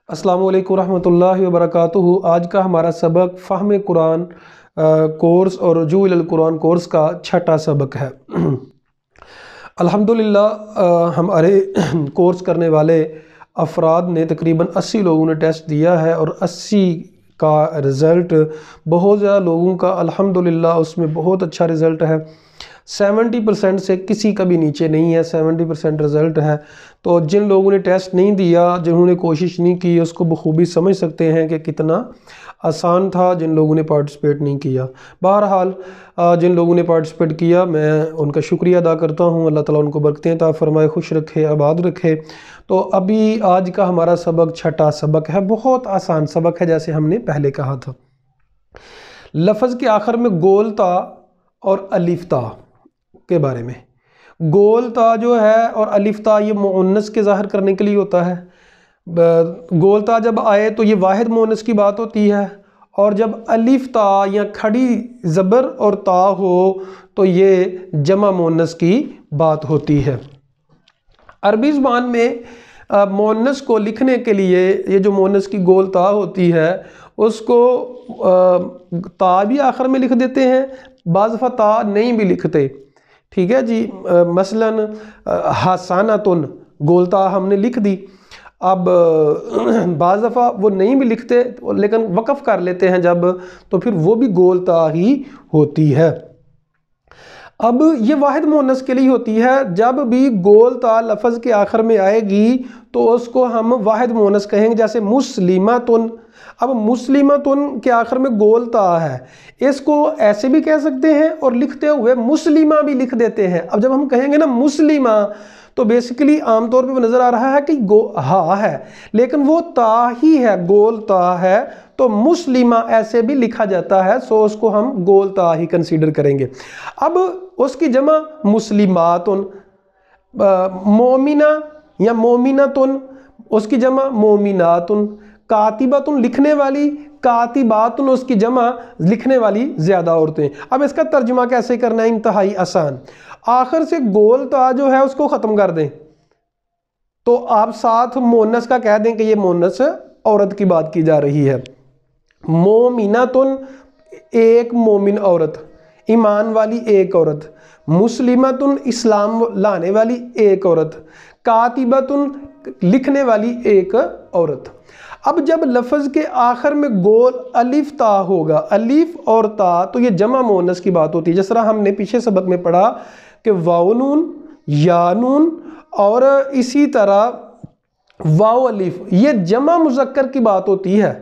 अस्सलामु अलैकुम रहमतुल्लाहि व बरकातुहू। आज का हमारा सबक फ़हम कुरान कोर्स और रुजू इलल कुरान कोर्स का छठा सबक है। अल्हम्दुलिल्लाह हमारे कोर्स करने वाले अफराद ने तकरीबन 80 लोगों ने टेस्ट दिया है और 80 का रिज़ल्ट बहुत ज़्यादा लोगों का अल्हम्दुलिल्लाह उसमें बहुत अच्छा रिज़ल्ट है। 70% से किसी का भी नीचे नहीं है, 70% रिज़ल्ट है। तो जिन लोगों ने टेस्ट नहीं दिया, जिन्होंने कोशिश नहीं की, उसको बखूबी समझ सकते हैं कि कितना आसान था जिन लोगों ने पार्टिसिपेट नहीं किया। बहरहाल जिन लोगों ने पार्टिसिपेट किया मैं उनका शुक्रिया अदा करता हूँ। अल्लाह ताला उनको बरकतें अता फरमाए, खुश रखे, आबाद रखे। तो अभी आज का हमारा सबक छठा सबक है, बहुत आसान सबक है जैसे हमने पहले कहा था। लफ्ज़ के आखिर में गोल ता और अलिफ ता के बारे में। गोल ता जो है और अलिफ ता ये मुअन्नस के ज़ाहिर करने के लिए होता है। गोल ता जब आए तो ये वाहिद मुअन्नस की बात होती है, और जब अलिफ ता या खड़ी ज़बर और ता हो तो ये जमा मुअन्नस की बात होती है। अरबी ज़बान में मुअन्नस को लिखने के लिए ये जो मुअन्नस की गोल ता होती है उसको ता भी आखिर में लिख देते हैं, बाज़ दफ़ा ता नहीं भी लिखते। ठीक है जी, मसलन हसानातुन गोलता हमने लिख दी। अब बाज़ दफ़ा वो नहीं भी लिखते लेकिन वक़फ़ कर लेते हैं जब, तो फिर वो भी गोलता ही होती है। अब ये वाहिद मुअन्नस के लिए होती है। जब भी गोलता लफ्ज़ के आखिर में आएगी तो उसको हम वाहिद मुअन्नस कहेंगे। जैसे मुस्लिमातुन, अब मुस्लिमातुन के आखिर में गोलता है, इसको ऐसे भी कह सकते हैं और लिखते हुए मुस्लिमा भी लिख देते हैं। अब जब हम कहेंगे ना मुस्लिमा तो बेसिकली आमतौर पे वो नज़र आ रहा है कि हा है, लेकिन वो ता ही है, गोल ता है, तो मुस्लिमा ऐसे भी लिखा जाता है। सो उसको हम गोल ता ही कंसीडर करेंगे। अब उसकी जमा मुस्लिमातुन, मोमिना या मोमिनातुन, उसकी जमा मोमिनातुन, कातिबातुन लिखने वाली, कातिबातुन उसकी जमा लिखने वाली ज़्यादा औरतें। अब इसका तर्जुमा कैसे करना है, इंतहाई आसान। आखिर से गोल ता जो है उसको ख़त्म कर दें, तो आप साथ मोनस का कह दें कि ये मोनस औरत की बात की जा रही है। मोमिनातुन एक मोमिन औरत, ईमान वाली एक औरत। मुस्लिमातुन इस्लाम लाने वाली एक औरत। कातिबातुन लिखने वाली एक औरत। अब जब लफ्ज़ के आखिर में गोल अलिफ ता होगा, अलिफ और ता, तो ये जमा मुअन्नस की बात होती है। जिस तरह हमने पीछे सबक में पढ़ा कि वाउनून, यानून और इसी तरह वाव अलिफ, ये जमा मुज़क्कर की बात होती है।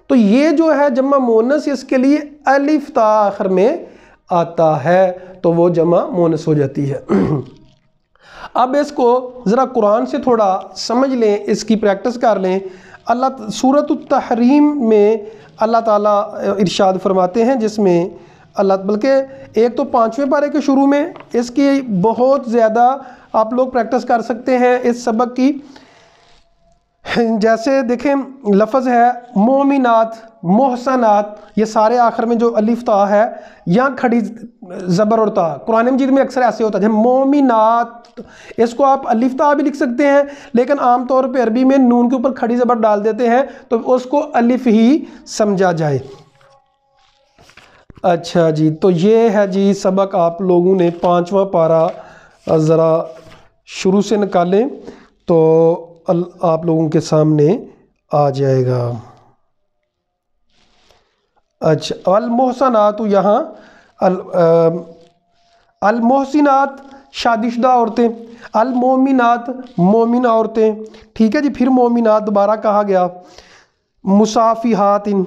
तो ये जो है जमा मुअन्नस, इसके लिए अलिफ ता आखिर में आता है तो वो जमा मुअन्नस हो जाती है। अब इसको ज़रा कुरान से थोड़ा समझ लें, इसकी प्रैक्टिस कर लें। अल्लाह सूरत तहरीम में अल्लाह ताला इरशाद फरमाते हैं, जिसमें अल्लाह, बल्कि एक तो 5वें पारे के शुरू में इसकी बहुत ज़्यादा आप लोग प्रैक्टिस कर सकते हैं इस सबक की। जैसे देखें लफ्ज़ है मोमिनात, मोहसनात, ये सारे आखिर में जो अलिफ ता है या खड़ी ज़बर और ता, कुरान मजीद में अक्सर ऐसे होता है। मोमिनात, इसको आप अलिफ ता भी लिख सकते हैं, लेकिन आमतौर पे अरबी में नून के ऊपर खड़ी ज़बर डाल देते हैं तो उसको अलिफ ही समझा जाए। अच्छा जी, तो ये है जी सबक। आप लोगों ने 5वां पारा ज़रा शुरू से निकालें तो आप लोगों के सामने आ जाएगा। अच्छा, अल मोहसनात, यहाँ अल मोहसिनात शादीशुदा औरतें, अल मोमिनात मोमिन औरतें। ठीक है जी, फिर मोमिनात दोबारा कहा गया। मुसाफिहातिन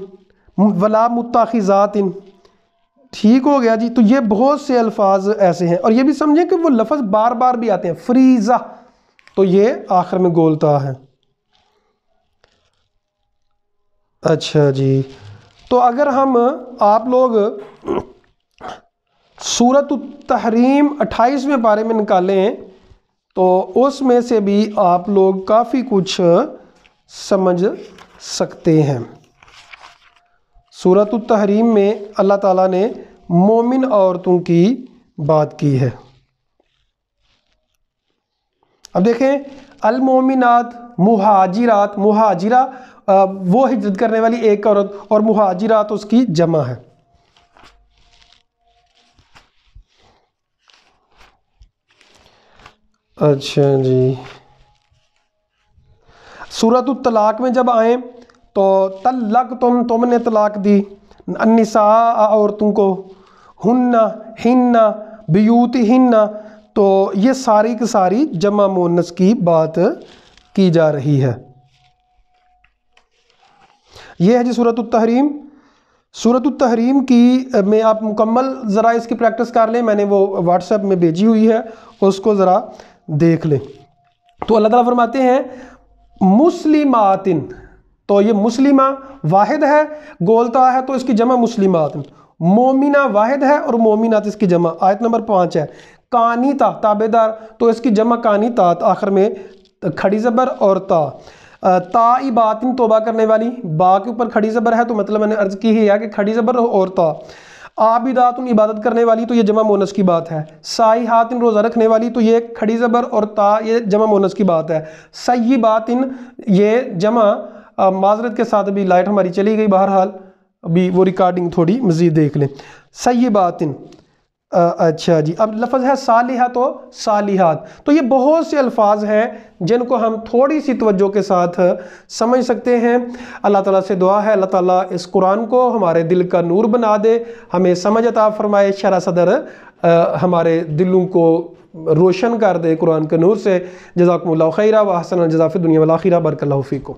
वला मुत्ताखिजातिन, ठीक हो गया जी। तो ये बहुत से अल्फाज ऐसे हैं, और ये भी समझें कि वो लफ्ज़ बार बार भी आते हैं। फ्रीज़ा, तो ये आखिर में गोलता है। अच्छा जी, तो अगर हम आप लोग सूरत तहरीम 28वें पारे में निकालें तो उसमें से भी आप लोग काफ़ी कुछ समझ सकते हैं। सूरत तहरीम में अल्लाह ताला ने मोमिन औरतों की बात की है। अब देखें अल मोमिनात مہاجرات، مہاجرہ وہ ہجرت کرنے والی ایک عورت، اور مہاجرات اس کی جمع ہے۔ اچھا جی، سورۃ الطلاق میں جب آئیں تو طلق تم نے طلاق دی، النساء عورتوں کو، ہن بیوتہن، تو یہ ساری کی ساری جمع مؤنث کی بات کی جا رہی ہے۔ یہ ہے جی سورۃ التحریم۔ سورۃ التحریم کی میں آپ مکمل ذرا اس کی پریکٹس کر لیں، میں نے وہ واٹس ایپ میں بھیجی ہوئی ہے، اس کو ذرا دیکھ لیں۔ تو اللہ تعالیٰ فرماتے ہیں مسلمات، تو یہ مسلمہ واحد ہے، گولتا ہے تو اس کی جمع مسلمات، مومنہ واحد ہے اور مومنات اس کی جمع۔ آیت نمبر 5 ہے قانیتا، تابعدار، تو اس کی جمع قانیتات، آخر میں کھڑی زبر اور تا۔ تائبات، توبہ کرنے والی، با کے اوپر کھڑی زبر ہے تو مطلب میں نے عرض کی ہی ہے کہ کھڑی زبر اور تا۔ عابدات، عبادت کرنے والی، تو یہ جمع مؤنث کی بات ہے۔ صائحات، روزہ رکھنے والی، تو یہ کھڑی زبر اور تا، یہ جمع مؤنث کی بات ہے۔ سیبات، یہ جمع، معذرت کے ساتھ ابھی لائٹ ہماری چلی گئی، بہرحال ابھی وہ ریکارڈنگ تھوڑی مزید دیکھ لیں۔ سیبات، اچھا جی، اب لفظ ہے صالحہ تو صالحات، تو یہ بہت سے الفاظ ہیں جن کو ہم تھوڑی سی توجہ کے ساتھ سمجھ سکتے ہیں۔ اللہ تعالیٰ سے دعا ہے اللہ تعالیٰ اس قرآن کو ہمارے دل کا نور بنا دے، ہمیں سمجھ عطا فرمائے، شرح صدر ہمارے دلوں کو روشن کر دے قرآن کے نور سے۔ جزاکم اللہ خیرہ و احسن الجزاء فی الدنیا والآخرہ، بارک اللہ فیکم۔